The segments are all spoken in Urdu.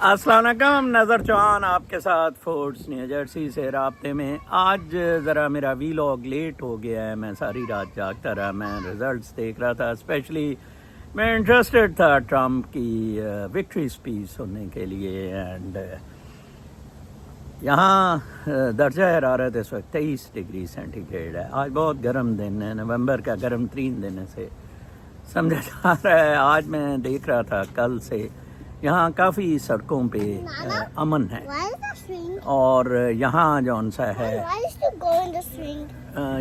السلام علیکم، نظر چوہان آپ کے ساتھ فورٹس نیو جرسی سے رابطے میں. آج ذرا میرا ویلاگ لیٹ ہو گیا ہے. میں ساری رات جاگتا رہا، میں ریزلٹس دیکھ رہا تھا. اسپیشلی میں انٹرسٹڈ تھا ٹرمپ کی وکٹری اسپیچ سننے کے لیے. اینڈ یہاں درجہ حرارت اس وقت 23 ڈگری سینٹی گریڈ ہے. آج بہت گرم دن ہے، نومبر کا گرم ترین دن سے سمجھا جا رہا ہے. آج میں دیکھ رہا تھا کل سے یہاں کافی سڑکوں پہ امن ہے، اور یہاں جون سا ہے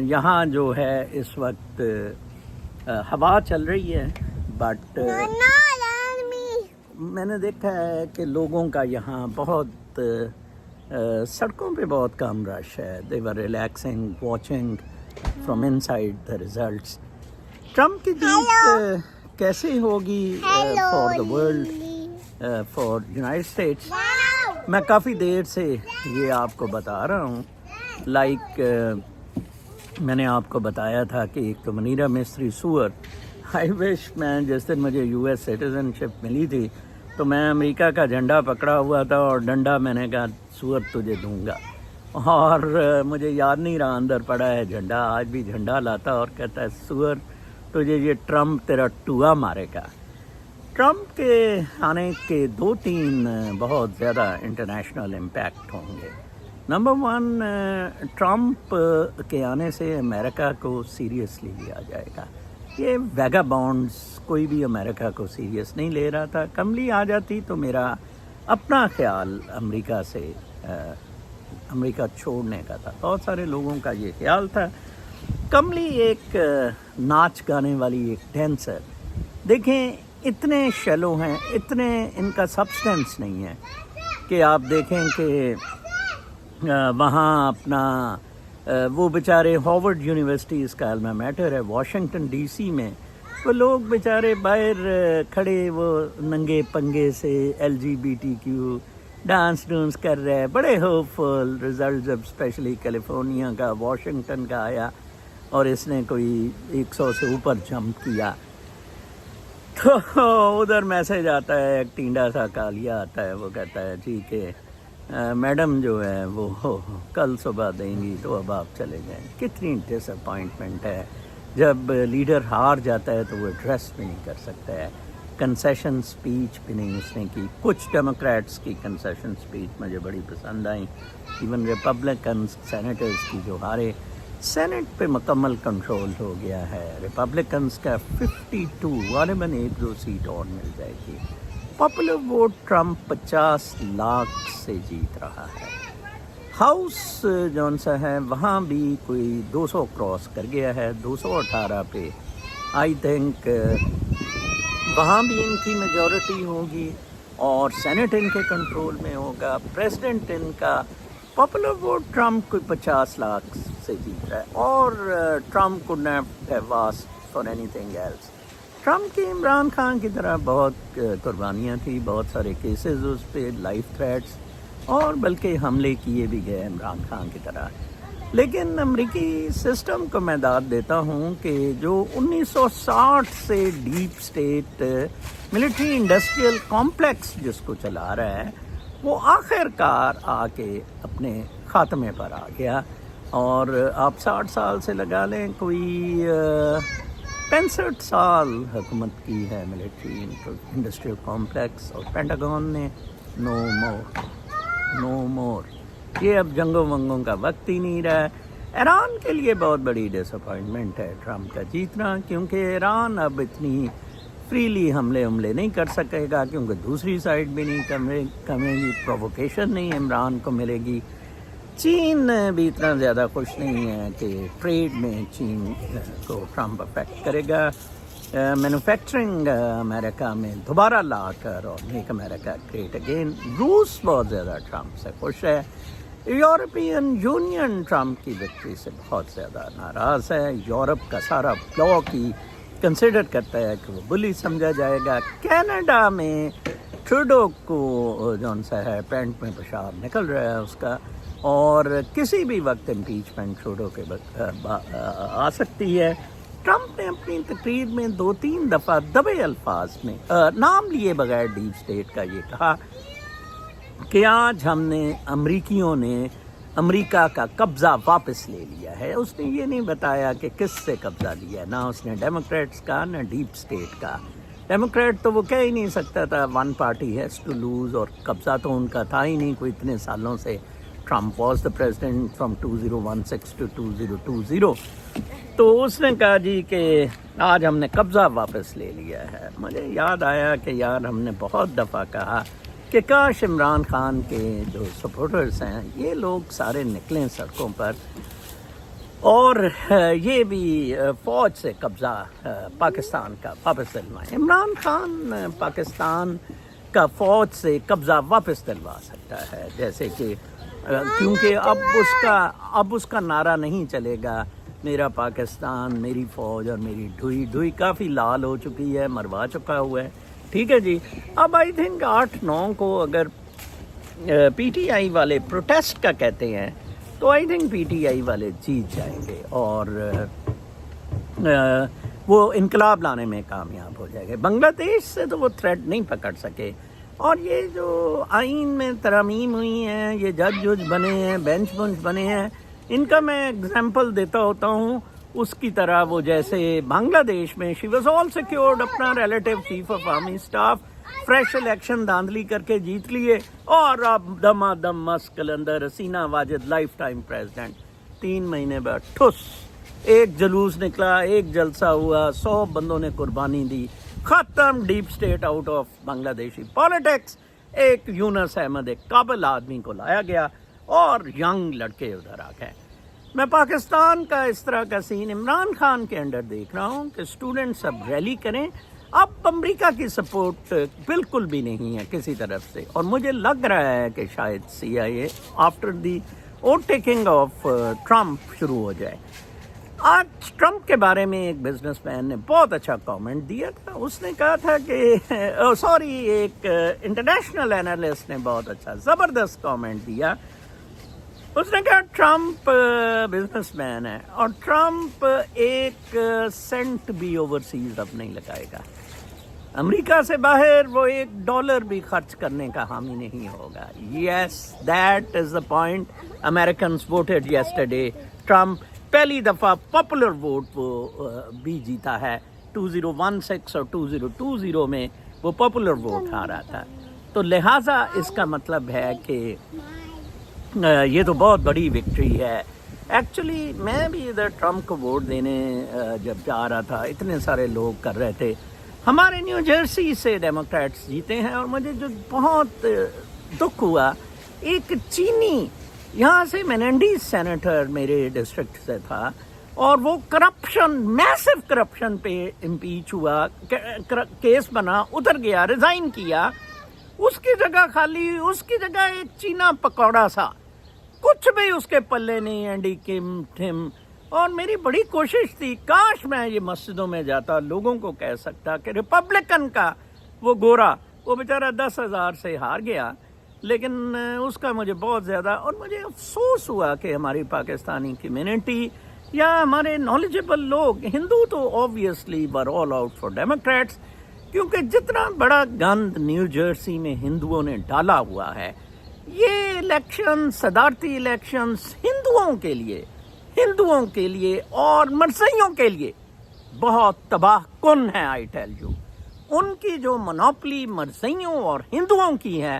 یہاں جو ہے اس وقت ہوا چل رہی ہے. بٹ میں نے دیکھا ہے کہ لوگوں کا یہاں بہت سڑکوں پہ بہت کم رش ہے. They were relaxing watching from inside the results. Trump کی جیت کیسے ہوگی for the world, for United States, میں کافی دیر سے یہ آپ کو بتا رہا ہوں. لائک میں نے آپ کو بتایا تھا کہ ایک تو منیرا مستری سور، آئی وش میں جس دن مجھے یو ایس سٹیزن شپ ملی تھی تو میں امریکہ کا جھنڈا پکڑا ہوا تھا اور ڈنڈا میں نے کہا سور تجھے دوں گا، اور مجھے یاد نہیں رہا اندر پڑا ہے جھنڈا. آج بھی جھنڈا لاتا اور کہتا ہے سور تجھے یہ ٹرمپ تیرا ٹوہا مارے گا. ٹرمپ کے آنے کے 2-3 بہت زیادہ انٹرنیشنل امپیکٹ ہوں گے. نمبر 1، ٹرمپ کے آنے سے امریکہ کو سیریسلی لیا جائے گا. یہ ویگا بانڈز کوئی بھی امریکہ کو سیریس نہیں لے رہا تھا. کملی آ جاتی تو میرا اپنا خیال امریکہ چھوڑنے کا تھا. بہت سارے لوگوں کا یہ خیال تھا. کملی ایک ناچ گانے والی ایک ڈینسر، دیکھیں اتنے شیلو ہیں، اتنے ان کا سبسٹنس نہیں ہے کہ آپ دیکھیں کہ وہاں اپنا وہ بیچارے ہارورڈ یونیورسٹی اس کا الما میٹر ہے واشنگٹن ڈی سی میں، وہ لوگ بیچارے باہر کھڑے وہ ننگے پنگے سے LGBTQ ڈانس کر رہے ہیں. بڑے ہوپ فل رزلٹ جب اسپیشلی کیلیفورنیا کا واشنگٹن کا آیا اور اس نے کوئی 100 سے اوپر جمپ کیا تو ادھر میسج آتا ہے، ایک ٹینڈا سا کالیا آتا ہے، وہ کہتا ہے جی کہ میڈم جو ہے وہ کل صبح دیں گی تو اب آپ چلے جائیں. کتنی ڈس اپوائنٹمنٹ ہے جب لیڈر ہار جاتا ہے تو وہ ایڈریس بھی نہیں کر سکتا ہے. کنسیشن اسپیچ بھی نہیں اس نے کی. کچھ ڈیموکریٹس کی کنسیشن اسپیچ مجھے بڑی پسند آئیں. ایون ریپبلکنس سینیٹرز کی جو ہارے، سینٹ پہ مکمل کنٹرول ہو گیا ہے. ریپبلکنس کا 52 غالباً 1-2 سیٹ اور مل جائے گی. پاپولر ووٹ ٹرمپ 50 لاکھ سے جیت رہا ہے. ہاؤس جون سا ہے وہاں بھی کوئی 200 کراس کر گیا ہے، 218 پہ. آئی تھنک وہاں بھی ان کی میجورٹی ہوگی اور سینٹ ان کے کنٹرول میں ہوگا. پریزیڈنٹ ان کا پاپولر ووٹ ٹرمپ کوئی 50 لاکھ سے جیت رہا ہے، اور Trump could not have asked for anything else. Trump کی عمران خان کی طرح بہت قربانیاں تھیں، بہت سارے کیسز اس پہ، لائف تھریٹس، اور بلکہ حملے کیے بھی گئے عمران خان کی طرح. لیکن امریکی سسٹم کو میں داد دیتا ہوں کہ جو 1960 سے deep state military industrial complex جس کو چلا رہا ہے، وہ آخر کار آ کے اپنے خاتمے پر آ گیا. اور آپ 60 سال سے لگا لیں، کوئی 65 سال حکومت کی ہے ملٹری انڈسٹریل کمپلیکس، اور پینٹاگون نے نو مور. یہ اب جنگوں ونگوں کا وقت ہی نہیں رہا ہے. ایران کے لیے بہت بڑی ڈس اپوائنٹمنٹ ہے ٹرمپ کا جیتنا، کیونکہ ایران اب اتنی فریلی حملے نہیں کر سکے گا، کیونکہ دوسری سائڈ بھی نہیں کمے گی، پرووکیشن نہیں عمران کو ملے گی. چین بھی اتنا زیادہ خوش نہیں ہے کہ ٹریڈ میں چین کو ٹرمپ افیکٹ کرے گا. مینوفیکچرنگ امریکہ میں دوبارہ لا کر اور میک امریکہ گریٹ اگین. روس بہت زیادہ ٹرمپ سے خوش ہے. یورپین یونین ٹرمپ کی وکٹری سے بہت زیادہ ناراض ہے. یورپ کا سارا بلاک ہی کنسیڈر کرتا ہے کہ وہ بلی سمجھا جائے گا. کینیڈا میں ٹروڈو کو جون سا ہے پینٹ میں پیشاب نکل رہا ہے اس کا، اور کسی بھی وقت امپیچمنٹ ٹروڈو کے آ سکتی ہے. ٹرمپ نے اپنی تقریر میں 2-3 دفعہ دبے الفاظ میں نام لیے بغیر ڈیپ اسٹیٹ کا یہ کہا کہ آج ہم نے امریکیوں نے امریکہ کا قبضہ واپس لے لیا ہے. اس نے یہ نہیں بتایا کہ کس سے قبضہ لیا ہے، نہ اس نے ڈیموکریٹس کا نہ ڈیپ اسٹیٹ کا. ڈیموکریٹ تو وہ کہہ ہی نہیں سکتا تھا one party has to lose, اور قبضہ تو ان کا تھا ہی نہیں کوئی اتنے سالوں سے. Trump was the president from 2016 to 2020. تو اس نے کہا جی کہ آج ہم نے قبضہ واپس لے لیا ہے. مجھے یاد آیا کہ یار ہم نے بہت دفعہ کہا کہ کاش عمران خان کے جو سپورٹرز ہیں یہ لوگ سارے نکلیں سڑکوں پر اور یہ بھی فوج سے قبضہ پاکستان کا واپس دلوائیں. عمران خان پاکستان کا فوج سے قبضہ واپس دلوا سکتا ہے، جیسے کہ کیونکہ اب اس کا نعرہ نہیں چلے گا میرا پاکستان میری فوج اور میری ڈھوئی کافی لال ہو چکی ہے، مروا چکا ہوا ہے. ٹھیک ہے جی. اب آئی تھنک 8-9 کو اگر پی ٹی آئی والے پروٹیسٹ کا کہتے ہیں تو I think P T I والے جیت جائیں گے اور وہ انقلاب لانے میں کامیاب ہو جائے گے. بنگلہ دیش سے تو وہ تھریٹ نہیں پکڑ سکے. اور یہ جو آئین میں ترامیم ہوئی ہیں، یہ جج بنے ہیں، بینچ بنے ہیں، ان کا میں اگزامپل دیتا ہوتا ہوں اس کی طرح. وہ جیسے بنگلہ دیش میں شی واز آل سیکیورڈ، اپنا relative chief of army staff fresh election دھاندلی کر کے جیت لیے، اور اب Dama Dam Mast Qalandar Hasina Wajed life time president. 3 مہینے بعد ٹھس ایک جلوس نکلا، ایک جلسہ ہوا، 100 بندوں نے قربانی دی، ختم ڈیپ اسٹیٹ آؤٹ آف بنگلہ دیشی پالیٹکس. ایک یونس احمد ایک قابل آدمی کو لایا گیا اور ینگ لڑکے ادھر آ گئے. میں پاکستان کا اس طرح کا سین عمران خان کے انڈر دیکھ رہا ہوں کہ اسٹوڈنٹس اب ریلی کریں. اب امریکہ کی سپورٹ بالکل بھی نہیں ہے کسی طرف سے، اور مجھے لگ رہا ہے کہ شاید C I A after the overtaking of Trump شروع ہو جائے. آج ٹرمپ کے بارے میں ایک بزنس مین نے بہت اچھا کامنٹ دیا تھا. اس نے کہا تھا کہ ایک انٹرنیشنل اینالسٹ نے بہت اچھا زبردست کامنٹ دیا. اس نے کہا ٹرمپ بزنس مین ہے اور ٹرمپ 1 سینٹ بھی اوورسیز اب نہیں لگائے گا. امریکہ سے باہر وہ $1 بھی خرچ کرنے کا حامی نہیں ہوگا. Yes that is the point. Americans voted yesterday. Trump پہلی دفعہ پاپولر ووٹ وہ بھی جیتا ہے. 2016 اور 2020 میں وہ پاپولر ووٹ آ رہا تھا. تو لہٰذا اس کا مطلب ہے کہ یہ تو بہت بڑی وکٹری ہے. ایکچولی میں بھی ادھر ٹرمپ کو ووٹ دینے جب جا رہا تھا اتنے سارے لوگ کر رہے تھے. ہمارے نیو جرسی سے ڈیموکریٹس جیتے ہیں، اور مجھے جو بہت دکھ ہوا، ایک چینی یہاں سے میننڈیز سینیٹر میرے ڈسٹرکٹ سے تھا، اور وہ میسو کرپشن پہ امپیچ ہوا، کیس بنا، ادھر گیا، ریزائن کیا. اس کی جگہ خالی، اس کی جگہ ایک چینا پکوڑا سا، کچھ بھی اس کے پلے نہیں، اینڈی کم ٹھم. اور میری بڑی کوشش تھی کاش میں یہ مسجدوں میں جاتا، لوگوں کو کہہ سکتا کہ ریپبلکن کا وہ گورا وہ بیچارہ 10,000 سے ہار گیا. لیکن اس کا مجھے بہت زیادہ، اور مجھے افسوس ہوا کہ ہماری پاکستانی کمیونٹی یا ہمارے نالجبل لوگ، ہندو تو obviously were all out for democrats, کیونکہ جتنا بڑا گند نیو جرسی میں ہندوؤں نے ڈالا ہوا ہے، یہ الیکشن، صدارتی الیکشنز ہندوؤں کے لیے اور مرزائیوں کے لیے بہت تباہ کن ہے. آئی ٹیل یو، ان کی جو منوپلی مرزائیوں اور ہندوؤں کی ہے،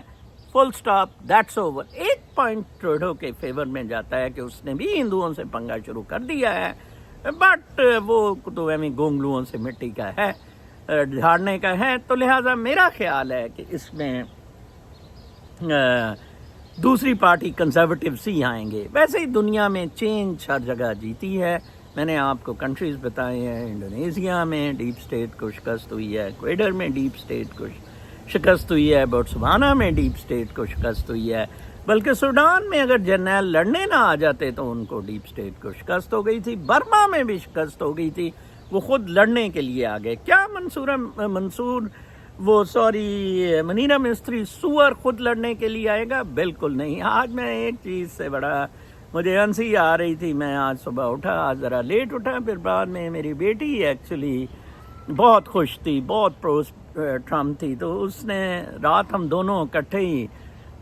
full stop, that's over. 1 point Trudeau کے فیور میں جاتا ہے کہ اس نے بھی ہندوؤں سے پنگا شروع کر دیا ہے، بٹ وہ تو ایویں گونگلوؤں سے مٹی کا ہے، جھاڑنے کا ہے. تو لہٰذا میرا خیال ہے کہ اس میں دوسری پارٹی کنزرویٹیوز ہی آئیں گے. ویسے ہی دنیا میں چینج ہر جگہ جیتی ہے. میں نے آپ کو کنٹریز بتائے ہیں، انڈونیزیا میں ڈیپ اسٹیٹ کو شکست ہوئی ہے، ایکویڈر میں ڈیپ اسٹیٹ کو شکست ہوئی ہے، بوٹسوانا میں ڈیپ اسٹیٹ کو شکست ہوئی ہے. بلکہ سوڈان میں اگر جرنیل لڑنے نہ آ جاتے تو ان کو ڈیپ اسٹیٹ کو شکست ہو گئی تھی. برما میں بھی شکست ہو گئی تھی، وہ خود لڑنے کے لیے آ گئے. کیا منیرا مستری سور خود لڑنے کے لیے آئے گا؟ بالکل نہیں. آج میں ایک چیز سے بڑا مجھے ہنسی آ رہی تھی. میں آج صبح اٹھا، آج ذرا لیٹ اٹھا، پھر بعد میں میری بیٹی ایکچولی بہت خوش تھی، بہت پرو ٹرمپ تھی، تو اس نے رات ہم دونوں اکٹھے ہی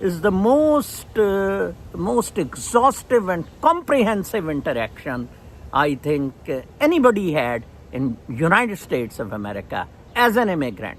is the most exhaustive and comprehensive interaction I think anybody had in United States of America as an immigrant.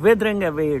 withering away,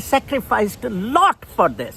sacrificed a lot for this।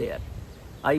there। I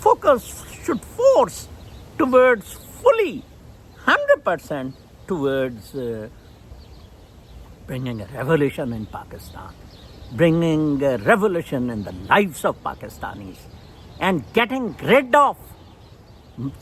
focus should force towards fully 100% towards bringing a revolution in Pakistan, bringing a revolution in the lives of Pakistanis and getting rid of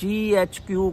GHQ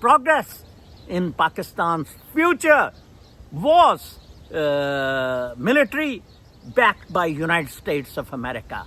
progress, in Pakistan's future was military backed by United States of America।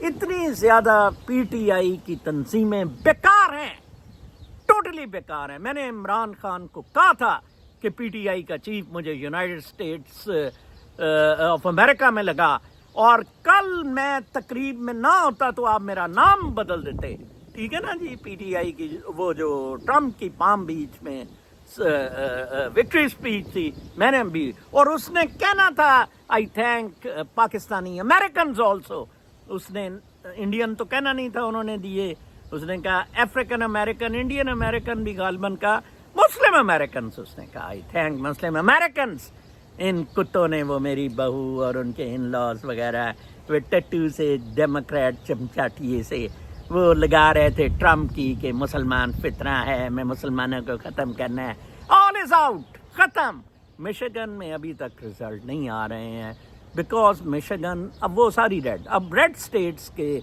اتنی زیادہ پی ٹی آئی کی تنظیمیں بیکار ہیں، ٹوٹلی بیکار ہیں. میں نے عمران خان کو کہا تھا کہ پی ٹی آئی کا چیف مجھے یونائٹڈ اسٹیٹس آف امریکہ میں لگا، اور کل میں تقریب میں نہ ہوتا تو آپ میرا نام بدل دیتے. ٹھیک ہے نا جی. پی ٹی آئی کی وہ جو ٹرمپ کی پام بیچ میں وکٹری اسپیچ تھی، میں نے بھی، اور اس نے کہنا تھا آئی تھینک پاکستانی امریکنز آلسو. اس نے انڈین تو کہنا نہیں تھا، انہوں نے دیے. اس نے کہا افریقن امریکن، انڈین امریکن بھی غالباً کہا، مسلم امریکنز اس نے کہا آئی تھینک مسلم امریکنز. ان کتوں نے وہ میری بہو اور ان کے ان لاز وغیرہ وہ ٹٹو سے ڈیموکریٹ چمچاٹیے سے وہ لگا رہے تھے ٹرمپ کی کہ مسلمان فتنہ ہے، میں مسلمانوں کو ختم کرنا ہے. آل از آؤٹ، ختم. مشیگن میں ابھی تک رزلٹ نہیں آ رہے ہیں بیکاز مشیگن اب وہ ساری اب ریڈ سٹیٹس کے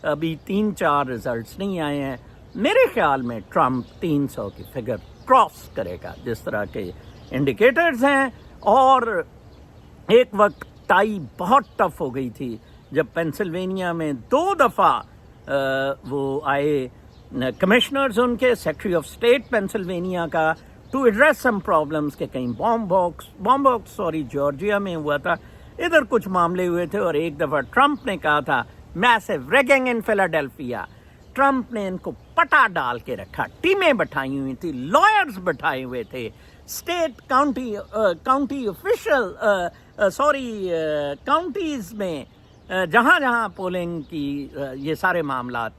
ابھی 3-4 رزلٹس نہیں آئے ہیں. میرے خیال میں ٹرمپ 300 کی فگر کراس کرے گا جس طرح کے انڈیکیٹرز ہیں. اور ایک وقت ٹائی بہت ٹف ہو گئی تھی جب پینسلوینیا میں 2 دفعہ وہ آئے کمشنرز ان کے، سیکرٹری آف اسٹیٹ پینسلوینیا کا، ٹو ایڈریس سم پرابلمس کہ کہیں بام باکس جارجیا میں ہوا تھا، ادھر کچھ معاملے ہوئے تھے. اور ایک دفعہ ٹرمپ نے کہا تھا میسو ریگنگ ان فیلاڈیلفیا. ٹرمپ نے ان کو پٹا ڈال کے رکھا، ٹیمیں بٹھائی ہوئی تھی، لائرز بٹھائے ہوئے تھے، اسٹیٹ کاؤنٹی آفیشل کاؤنٹیز میں جہاں جہاں پولنگ کی یہ سارے معاملات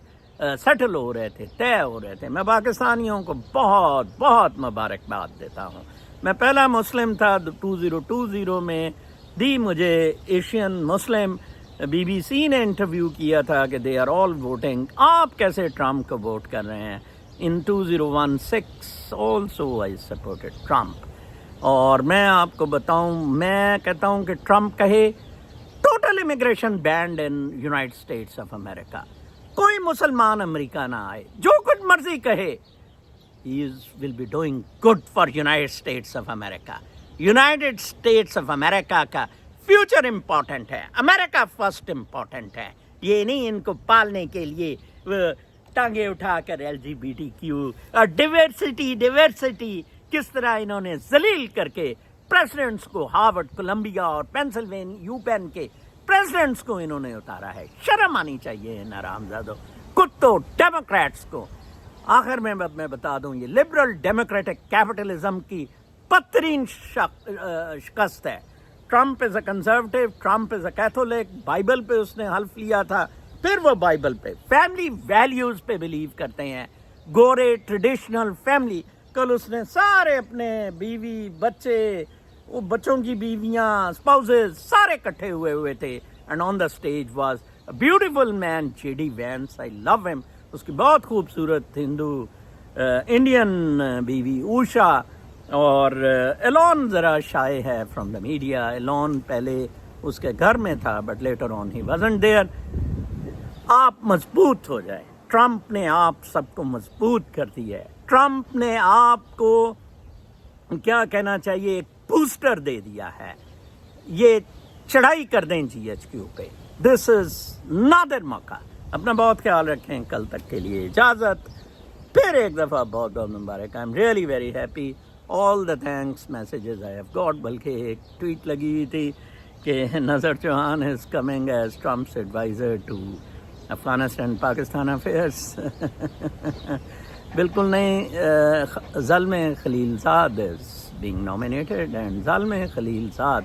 سیٹل ہو رہے تھے، طے ہو رہے تھے. میں پاکستانیوں کو بہت بہت مبارکباد دیتا ہوں. میں پہلا مسلم تھا 2020 میں دی مجھے ایشین مسلم بی بی سی نے انٹرویو کیا تھا کہ دے آر آل ووٹنگ، آپ کیسے ٹرمپ کو ووٹ کر رہے ہیں. ان 2016 آلسو آئی سپورٹڈ ٹرمپ. اور میں آپ کو بتاؤں، میں کہتا ہوں کہ ٹرمپ کہے total immigration ban in United States of America, کوئی مسلمان امریکہ نہ آئے، جو کچھ مرضی کہے. He will be doing good for United States of America. United States of America کا فیوچر امپورٹنٹ ہے، امریکہ فرسٹ امپورٹنٹ ہے. یہ نہیں ان کو پالنے کے لیے ٹانگیں اٹھا کر LGBTQ اور ڈیورسٹی کس طرح انہوں نے ذلیل کر کے پریزیڈنٹس کو، ہارورڈ، کولمبیا اور پینسلوینیا یو پین کے پریزیڈنٹس کو انہوں نے اتارا ہے. شرم آنی چاہیے ان حرامزادوں کتوں ڈیموکریٹس کو. آخر میں بتا دوں، یہ لبرل ڈیموکریٹک کیپٹلزم کی بدترین شکست ہے. ٹرمپ از اے کنزرویٹو، ٹرمپ از اے کیتھولک. بائبل پہ اس نے حلف لیا تھا، پھر وہ بائبل پہ فیملی ویلیوز پہ بلیو کرتے ہیں، گورے ٹریڈیشنل فیملی. کل اس نے سارے اپنے بیوی بچے، وہ بچوں کی بیویاں، اسپاؤزز سارے اکٹھے ہوئے تھے. And on the stage was a beautiful man, JD Vance. I love him. اس کی بہت خوبصورت ہندو انڈین بیوی اوشا. اور ایلون ذرا شائع ہے فرام دا میڈیا. ایلون پہلے اس کے گھر میں تھا but later on he wasn't there. آپ مضبوط ہو جائیں. ٹرمپ نے آپ سب کو مضبوط کر دیا ہے. ٹرمپ نے آپ کو کیا کہنا چاہیے، ایک بوسٹر دے دیا ہے. یہ چڑھائی کر دیں GHQ پہ. دس از نادر موقع. اپنا بہت خیال رکھیں. کل تک کے لیے اجازت. پھر ایک دفعہ بہت بہت مبارک. I am really very happy. All the thanks messages I have got. بلکہ ایک ٹویٹ لگی ہوئی تھی کہ Nazar Chauhan is coming as Trump's adviser to Afghanistan Pakistan affairs. بالکل نہیں. ظلم خلیل زاد از بینگ نامینیٹڈ اینڈ ظلم خلیل زاد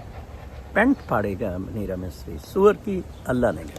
پینٹ پھاڑے گا منیرا مصری سور کی. اللہ نے